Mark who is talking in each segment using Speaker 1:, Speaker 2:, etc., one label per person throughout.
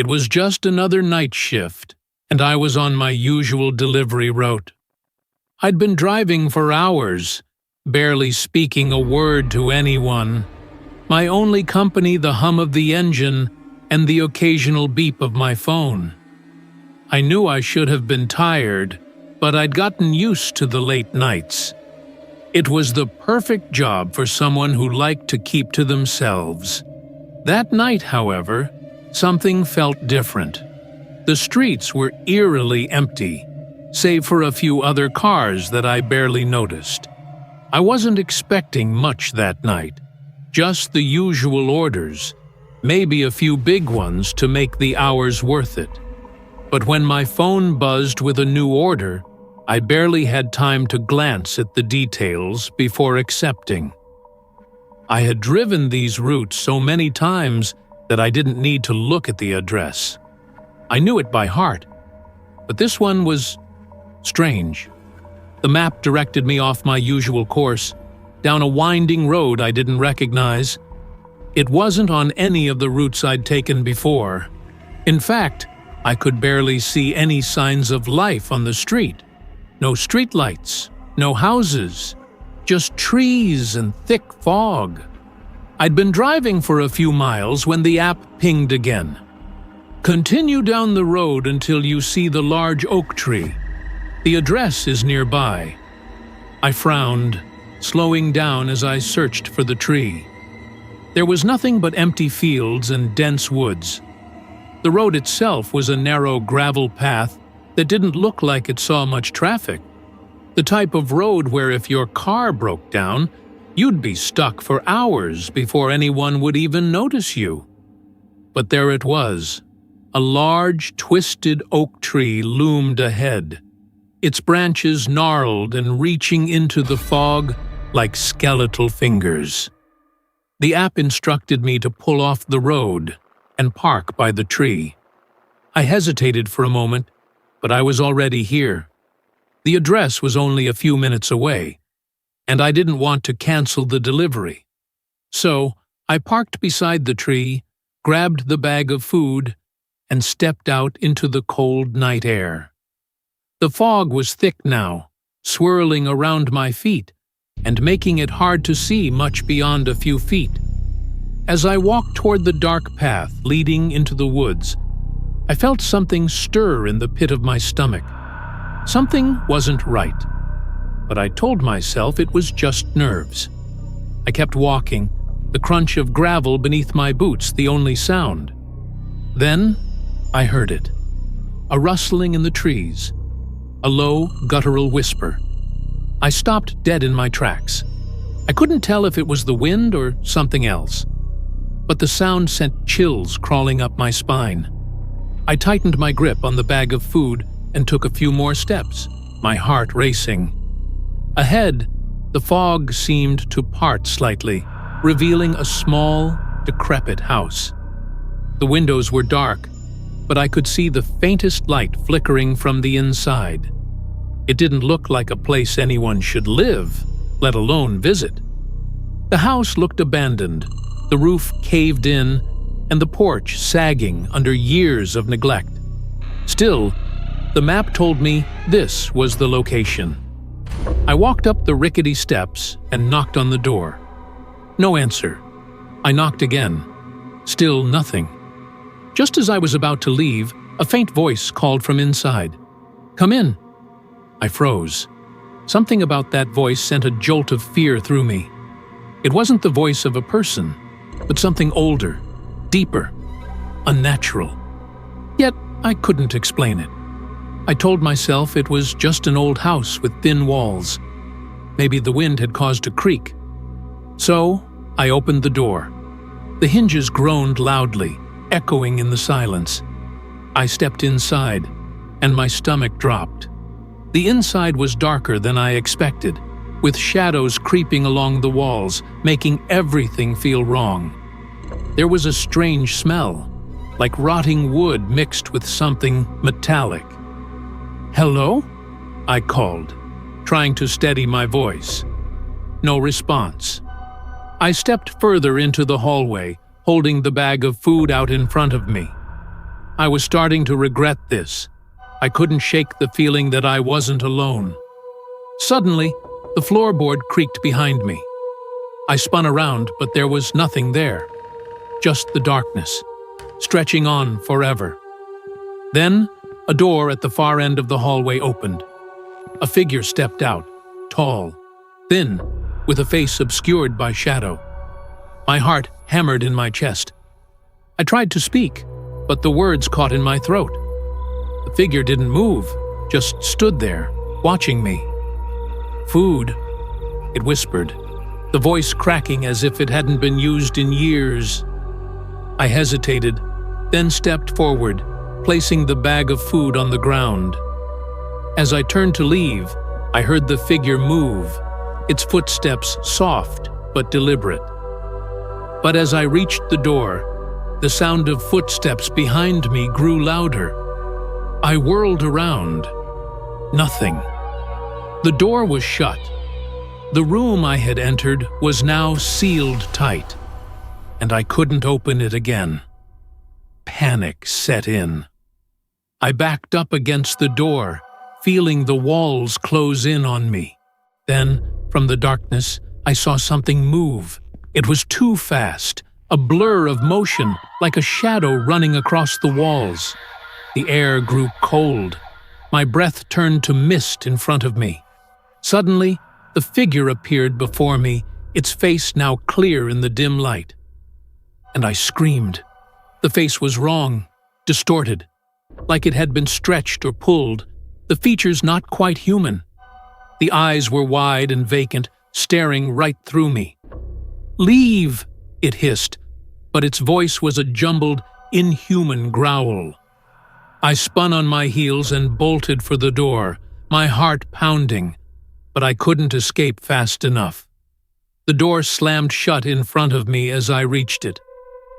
Speaker 1: was just another night shift, and I was on my usual delivery route. I'd been driving for hours, barely speaking a word to anyone. My only company the hum of the engine and the occasional beep of my phone. I knew I should have been tired, but I'd gotten used to the late nights. It was the perfect job for someone who liked to keep to themselves. That night, however, something felt different. The streets were eerily empty, save for a few other cars that I barely noticed. I wasn't expecting much that night, just the usual orders, maybe a few big ones to make the hours worth it. But when my phone buzzed with a new order, I barely had time to glance at the details before accepting. I had driven these routes so many times that I didn't need to look at the address. I knew it by heart, but this one was strange. The map directed me off my usual course, down a winding road I didn't recognize. It wasn't on any of the routes I'd taken before. In fact, I could barely see any signs of life on the street. No streetlights, no houses, just trees and thick fog. I'd been driving for a few miles when the app pinged again. Continue down the road until you see the large oak tree. The address is nearby. I frowned, slowing down as I searched for the tree. There was nothing but empty fields and dense woods. The road itself was a narrow gravel path that didn't look like it saw much traffic. The type of road where if your car broke down, you'd be stuck for hours before anyone would even notice you. But there it was. A large, twisted oak tree loomed ahead, its branches gnarled and reaching into the fog like skeletal fingers. The app instructed me to pull off the road and park by the tree. I hesitated for a moment, but I was already here. The address was only a few minutes away, and I didn't want to cancel the delivery. So I parked beside the tree, grabbed the bag of food, and stepped out into the cold night air. The fog was thick now, swirling around my feet and making it hard to see much beyond a few feet. As I walked toward the dark path leading into the woods, I felt something stir in the pit of my stomach. Something wasn't right, but I told myself it was just nerves. I kept walking, the crunch of gravel beneath my boots the only sound. Then I heard it. A rustling in the trees. A low, guttural whisper. I stopped dead in my tracks. I couldn't tell if it was the wind or something else, but the sound sent chills crawling up my spine. I tightened my grip on the bag of food and took a few more steps, my heart racing. Ahead, the fog seemed to part slightly, revealing a small, decrepit house. The windows were dark, but I could see the faintest light flickering from the inside. It didn't look like a place anyone should live, let alone visit. The house looked abandoned, the roof caved in, and the porch sagging under years of neglect. Still, the map told me this was the location. I walked up the rickety steps and knocked on the door. No answer. I knocked again. Still nothing. Just as I was about to leave, a faint voice called from inside. "Come in." I froze. Something about that voice sent a jolt of fear through me. It wasn't the voice of a person, but something older, deeper, unnatural. Yet I couldn't explain it. I told myself it was just an old house with thin walls. Maybe the wind had caused a creak. So I opened the door. The hinges groaned loudly, echoing in the silence. I stepped inside, and my stomach dropped. The inside was darker than I expected, with shadows creeping along the walls, making everything feel wrong. There was a strange smell, like rotting wood mixed with something metallic. "Hello?" I called, trying to steady my voice. No response. I stepped further into the hallway, holding the bag of food out in front of me. I was starting to regret this. I couldn't shake the feeling that I wasn't alone. Suddenly, the floorboard creaked behind me. I spun around, but there was nothing there. Just the darkness, stretching on forever. Then, a door at the far end of the hallway opened. A figure stepped out, tall, thin, with a face obscured by shadow. My heart hammered in my chest. I tried to speak, but the words caught in my throat. The figure didn't move, just stood there, watching me. "Food," it whispered, the voice cracking as if it hadn't been used in years. I hesitated, then stepped forward, placing the bag of food on the ground. As I turned to leave, I heard the figure move, its footsteps soft but deliberate. But as I reached the door, the sound of footsteps behind me grew louder. I whirled around. Nothing. The door was shut. The room I had entered was now sealed tight, and I couldn't open it again. Panic set in. I backed up against the door, feeling the walls close in on me. Then, from the darkness, I saw something move. It was too fast, a blur of motion, like a shadow running across the walls. The air grew cold. My breath turned to mist in front of me. Suddenly, the figure appeared before me, its face now clear in the dim light. And I screamed. The face was wrong, distorted, like it had been stretched or pulled, the features not quite human. The eyes were wide and vacant, staring right through me. "Leave!" it hissed, but its voice was a jumbled, inhuman growl. I spun on my heels and bolted for the door, my heart pounding, but I couldn't escape fast enough. The door slammed shut in front of me as I reached it.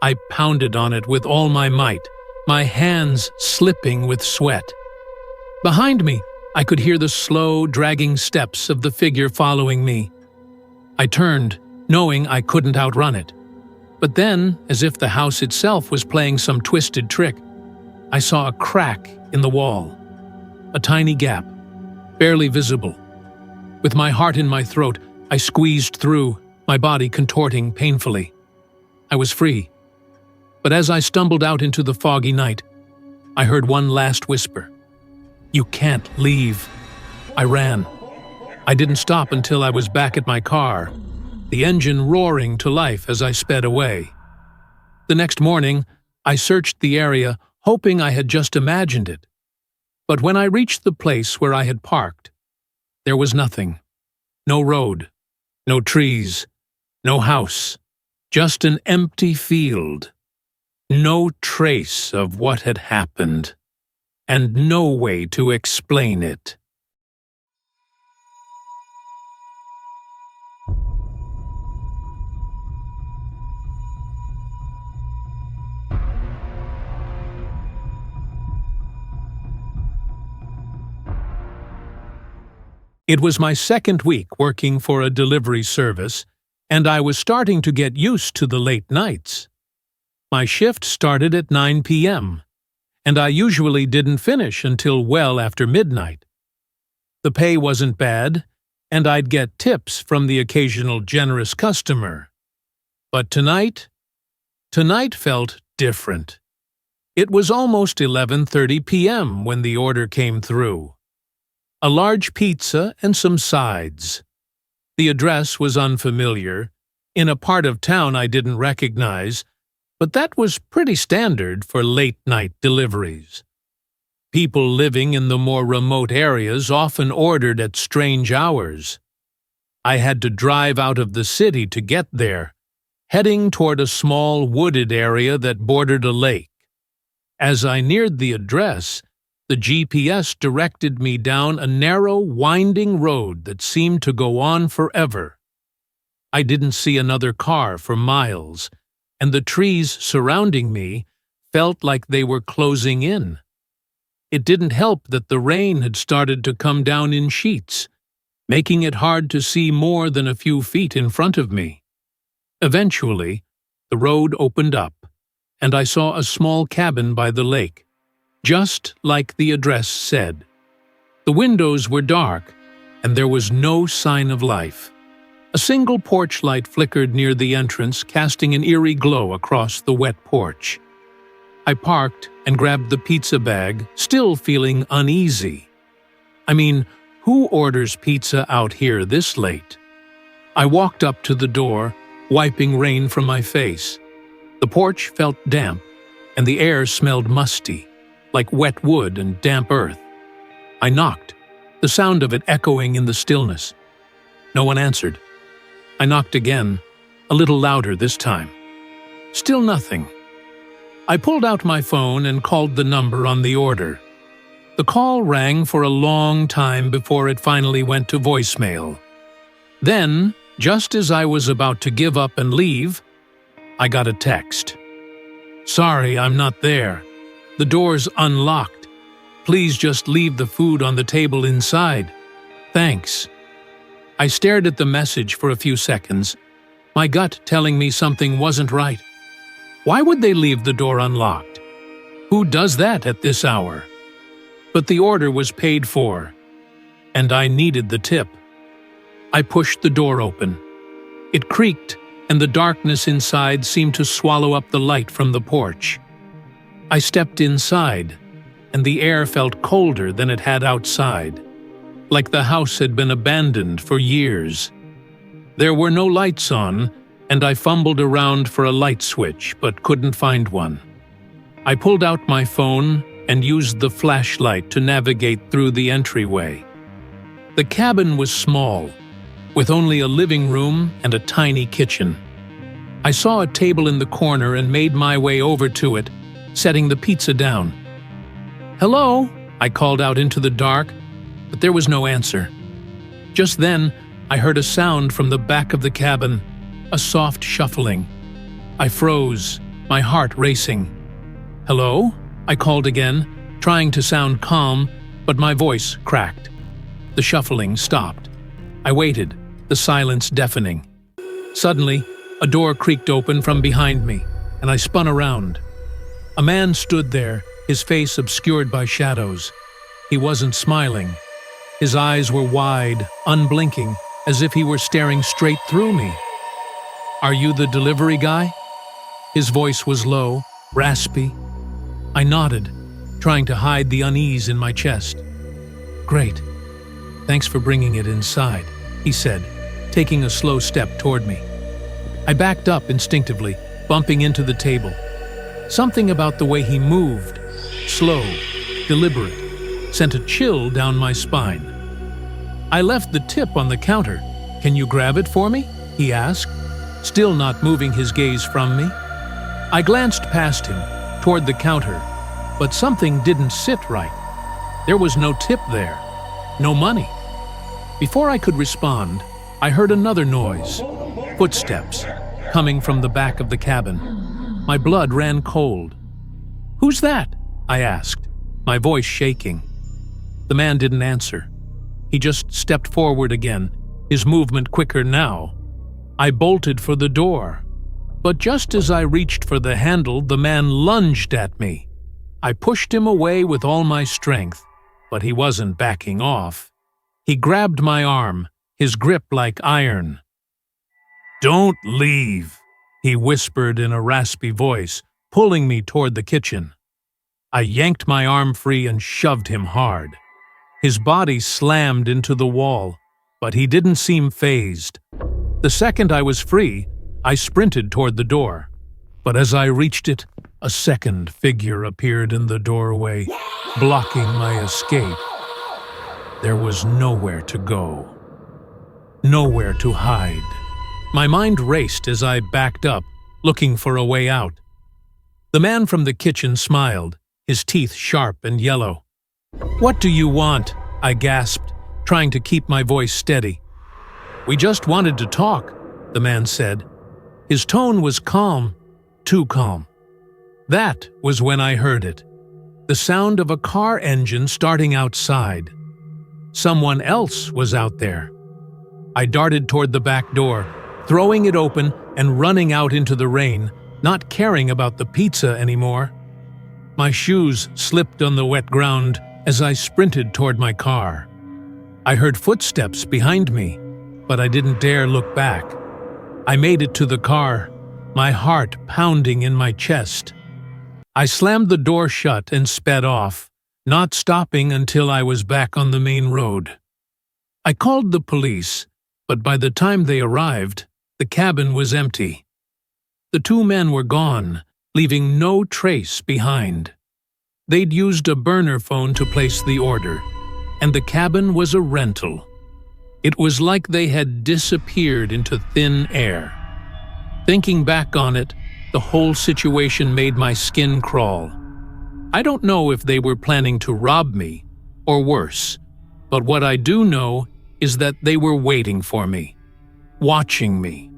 Speaker 1: I pounded on it with all my might, my hands slipping with sweat. Behind me, I could hear the slow, dragging steps of the figure following me. I turned, knowing I couldn't outrun it. But then, as if the house itself was playing some twisted trick, I saw a crack in the wall. A tiny gap, barely visible. With my heart in my throat, I squeezed through, my body contorting painfully. I was free. But as I stumbled out into the foggy night, I heard one last whisper. "You can't leave." I ran. I didn't stop until I was back at my car, the engine roaring to life as I sped away. The next morning, I searched the area, hoping I had just imagined it. But when I reached the place where I had parked, there was nothing. No road, no trees, no house, just an empty field. No trace of what had happened, and no way to explain it. It was my second week working for a delivery service, and I was starting to get used to the late nights. My shift started at 9 p.m., and I usually didn't finish until well after midnight. The pay wasn't bad, and I'd get tips from the occasional generous customer. But tonight felt different. It was almost 11:30 p.m. when the order came through. A large pizza and some sides. The address was unfamiliar, in a part of town I didn't recognize, but that was pretty standard for late-night deliveries. People living in the more remote areas often ordered at strange hours. I had to drive out of the city to get there, heading toward a small wooded area that bordered a lake. As I neared the address, the GPS directed me down a narrow, winding road that seemed to go on forever. I didn't see another car for miles, and the trees surrounding me felt like they were closing in. It didn't help that the rain had started to come down in sheets, making it hard to see more than a few feet in front of me. Eventually, the road opened up, and I saw a small cabin by the lake. just like the address said. The windows were dark, and there was no sign of life. A single porch light flickered near the entrance, casting an eerie glow across the wet porch. I parked and grabbed the pizza bag, still feeling uneasy. I mean, who orders pizza out here this late? I walked up to the door, wiping rain from my face. The porch felt damp, and the air smelled musty, like wet wood and damp earth. I knocked, the sound of it echoing in the stillness. No one answered. I knocked again, a little louder this time. Still nothing. I pulled out my phone and called the number on the order. The call rang for a long time before it finally went to voicemail. Then, just as I was about to give up and leave, I got a text. "Sorry, I'm not there. The door's unlocked. Please just leave the food on the table inside. Thanks." I stared at the message for a few seconds, my gut telling me something wasn't right. Why would they leave the door unlocked? Who does that at this hour? But the order was paid for, and I needed the tip. I pushed the door open. It creaked, and the darkness inside seemed to swallow up the light from the porch. I stepped inside, and the air felt colder than it had outside, like the house had been abandoned for years. There were no lights on, and I fumbled around for a light switch but couldn't find one. I pulled out my phone and used the flashlight to navigate through the entryway. The cabin was small, with only a living room and a tiny kitchen. I saw a table in the corner and made my way over to it, setting the pizza down. "Hello?" I called out into the dark, but there was no answer. Just then, I heard a sound from the back of the cabin, a soft shuffling. I froze, my heart racing. "Hello?" I called again, trying to sound calm, but my voice cracked. The shuffling stopped. I waited, the silence deafening. Suddenly, a door creaked open from behind me, and I spun around. A man stood there, his face obscured by shadows. He wasn't smiling. His eyes were wide, unblinking, as if he were staring straight through me. "Are you the delivery guy?" His voice was low, raspy. I nodded, trying to hide the unease in my chest. "Great. Thanks for bringing it inside," he said, taking a slow step toward me. I backed up instinctively, bumping into the table. Something about the way he moved, slow, deliberate, sent a chill down my spine. "I left the tip on the counter. Can you grab it for me?" he asked, still not moving his gaze from me. I glanced past him, toward the counter, but something didn't sit right. There was no tip there, no money. Before I could respond, I heard another noise, footsteps, coming from the back of the cabin. My blood ran cold. "Who's that?" I asked, my voice shaking. The man didn't answer. He just stepped forward again, his movement quicker now. I bolted for the door. But just as I reached for the handle, the man lunged at me. I pushed him away with all my strength, but he wasn't backing off. He grabbed my arm, his grip like iron. "Don't leave," he whispered in a raspy voice, pulling me toward the kitchen. I yanked my arm free and shoved him hard. His body slammed into the wall, but he didn't seem fazed. The second I was free, I sprinted toward the door, but as I reached it, a second figure appeared in the doorway, blocking my escape. There was nowhere to go, nowhere to hide. My mind raced as I backed up, looking for a way out. The man from the kitchen smiled, his teeth sharp and yellow. "What do you want?" I gasped, trying to keep my voice steady. "We just wanted to talk," the man said. His tone was calm, too calm. That was when I heard it. The sound of a car engine starting outside. Someone else was out there. I darted toward the back door, throwing it open and running out into the rain, not caring about the pizza anymore. My shoes slipped on the wet ground as I sprinted toward my car. I heard footsteps behind me, but I didn't dare look back. I made it to the car, my heart pounding in my chest. I slammed the door shut and sped off, not stopping until I was back on the main road. I called the police, but by the time they arrived, the cabin was empty. The two men were gone, leaving no trace behind. They'd used a burner phone to place the order, and the cabin was a rental. It was like they had disappeared into thin air. Thinking back on it, the whole situation made my skin crawl. I don't know if they were planning to rob me, or worse, but what I do know is that they were waiting for me, watching me,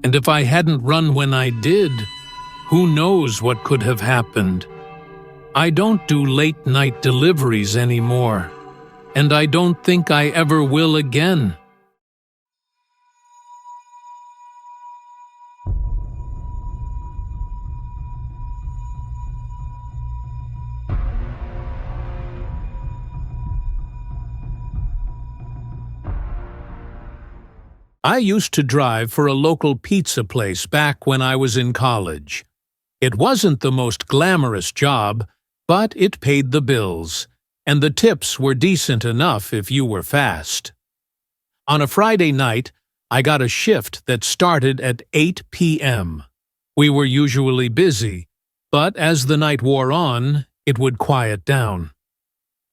Speaker 1: and if I hadn't run when I did, who knows what could have happened. I don't do late-night deliveries anymore, and I don't think I ever will again. I used to drive for a local pizza place back when I was in college. It wasn't the most glamorous job, but it paid the bills, and the tips were decent enough if you were fast. On a Friday night, I got a shift that started at 8 p.m. We were usually busy, but as the night wore on, it would quiet down.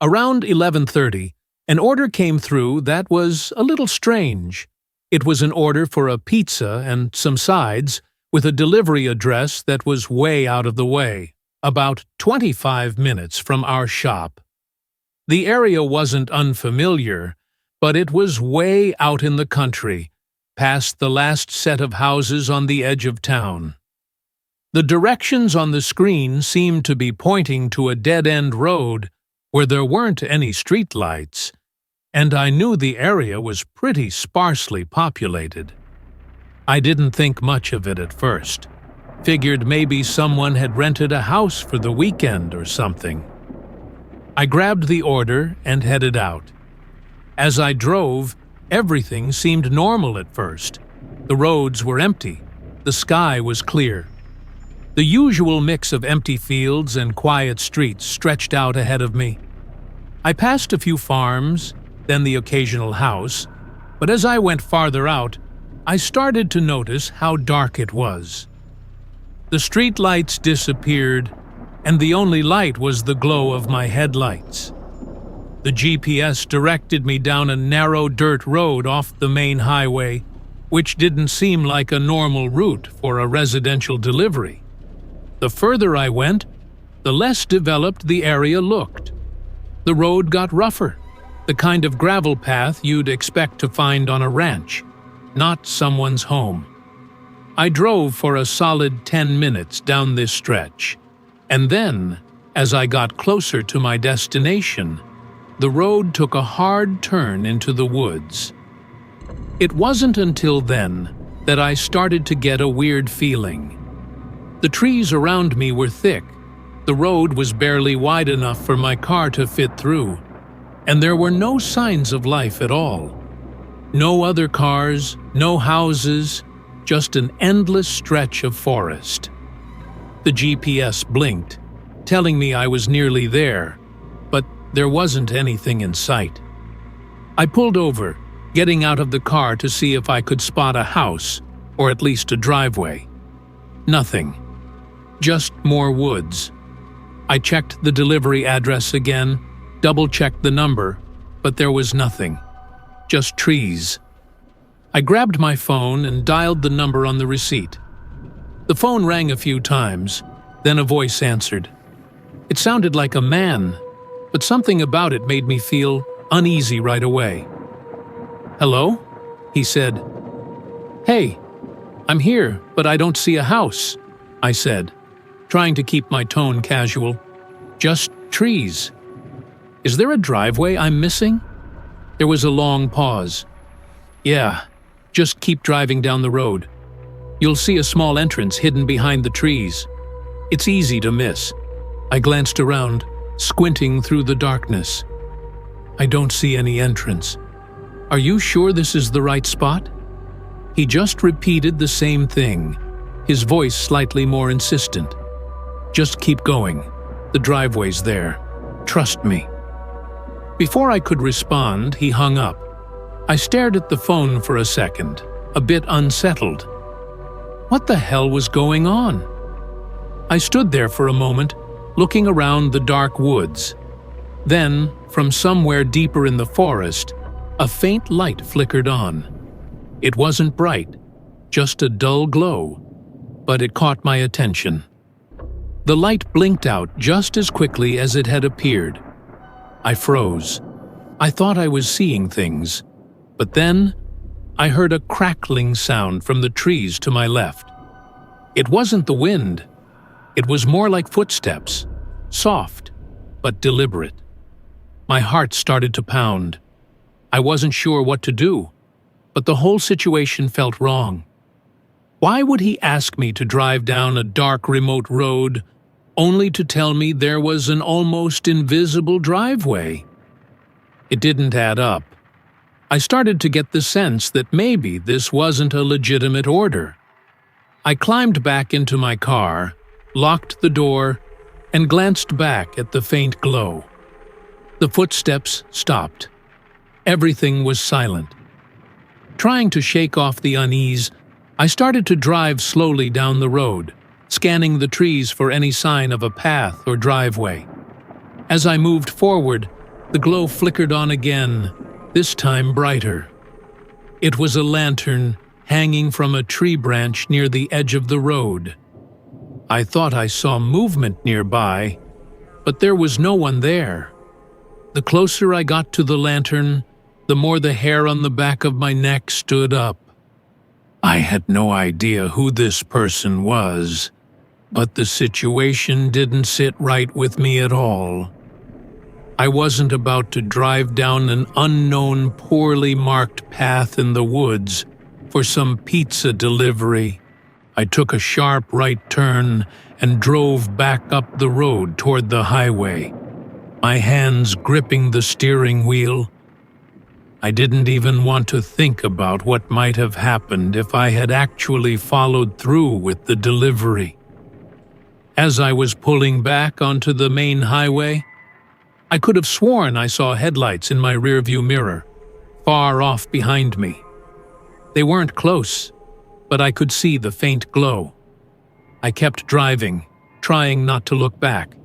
Speaker 1: Around 11:30, an order came through that was a little strange. It was an order for a pizza and some sides with a delivery address that was way out of the way, about 25 minutes from our shop. The area wasn't unfamiliar, but it was way out in the country, past the last set of houses on the edge of town. The directions on the screen seemed to be pointing to a dead-end road where there weren't any streetlights, and I knew the area was pretty sparsely populated. I didn't think much of it at first. Figured maybe someone had rented a house for the weekend or something. I grabbed the order and headed out. As I drove, everything seemed normal at first. The roads were empty. The sky was clear. The usual mix of empty fields and quiet streets stretched out ahead of me. I passed a few farms, then the occasional house, but as I went farther out, I started to notice how dark it was. The street lights disappeared, and the only light was the glow of my headlights. The GPS directed me down a narrow dirt road off the main highway, which didn't seem like a normal route for a residential delivery. The further I went, the less developed the area looked. The road got rougher, the kind of gravel path you'd expect to find on a ranch, not someone's home. I drove for a solid 10 minutes down this stretch, and then, as I got closer to my destination, the road took a hard turn into the woods. It wasn't until then that I started to get a weird feeling. The trees around me were thick, the road was barely wide enough for my car to fit through, and there were no signs of life at all. No other cars, no houses, just an endless stretch of forest. The GPS blinked, telling me I was nearly there, but there wasn't anything in sight. I pulled over, getting out of the car to see if I could spot a house, or at least a driveway. Nothing. Just more woods. I checked the delivery address again, double-checked the number, but there was nothing. Just trees. I grabbed my phone and dialed the number on the receipt. The phone rang a few times, then a voice answered. It sounded like a man, but something about it made me feel uneasy right away. "Hello?" he said. "Hey, I'm here, but I don't see a house," I said, trying to keep my tone casual. "Just trees. Is there a driveway I'm missing?" There was a long pause. "Yeah, just keep driving down the road. You'll see a small entrance hidden behind the trees. It's easy to miss." I glanced around, squinting through the darkness. I don't see any entrance. Are you sure this is the right spot? He just repeated the same thing, his voice slightly more insistent. Just keep going. The driveway's there. Trust me. Before I could respond, he hung up. I stared at the phone for a second, a bit unsettled. What the hell was going on? I stood there for a moment, looking around the dark woods. Then, from somewhere deeper in the forest, a faint light flickered on. It wasn't bright, just a dull glow, but it caught my attention. The light blinked out just as quickly as it had appeared. I froze. I thought I was seeing things, but then I heard a crackling sound from the trees to my left. It wasn't the wind. It was more like footsteps, soft but deliberate. My heart started to pound. I wasn't sure what to do, but the whole situation felt wrong. Why would he ask me to drive down a dark, remote road only to tell me there was an almost invisible driveway? It didn't add up. I started to get the sense that maybe this wasn't a legitimate order. I climbed back into my car, locked the door, and glanced back at the faint glow. The footsteps stopped. Everything was silent. Trying to shake off the unease, I started to drive slowly down the road, scanning the trees for any sign of a path or driveway. As I moved forward, the glow flickered on again, this time brighter. It was a lantern hanging from a tree branch near the edge of the road. I thought I saw movement nearby, but there was no one there. The closer I got to the lantern, the more the hair on the back of my neck stood up. I had no idea who this person was, but the situation didn't sit right with me at all. I wasn't about to drive down an unknown, poorly marked path in the woods for some pizza delivery. I took a sharp right turn and drove back up the road toward the highway, my hands gripping the steering wheel. I didn't even want to think about what might have happened if I had actually followed through with the delivery. As I was pulling back onto the main highway, I could have sworn I saw headlights in my rearview mirror, far off behind me. They weren't close, but I could see the faint glow. I kept driving, trying not to look back.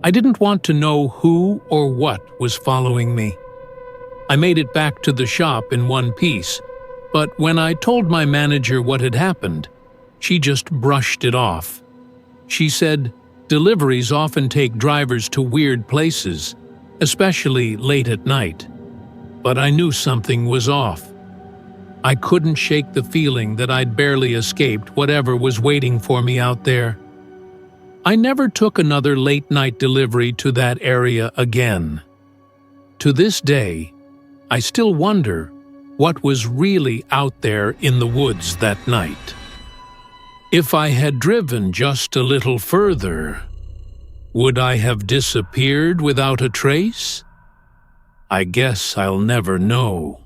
Speaker 1: I didn't want to know who or what was following me. I made it back to the shop in one piece, but when I told my manager what had happened, she just brushed it off. She said deliveries often take drivers to weird places, especially late at night. But I knew something was off. I couldn't shake the feeling that I'd barely escaped whatever was waiting for me out there. I never took another late-night delivery to that area again. To this day, I still wonder what was really out there in the woods that night. If I had driven just a little further, would I have disappeared without a trace? I guess I'll never know.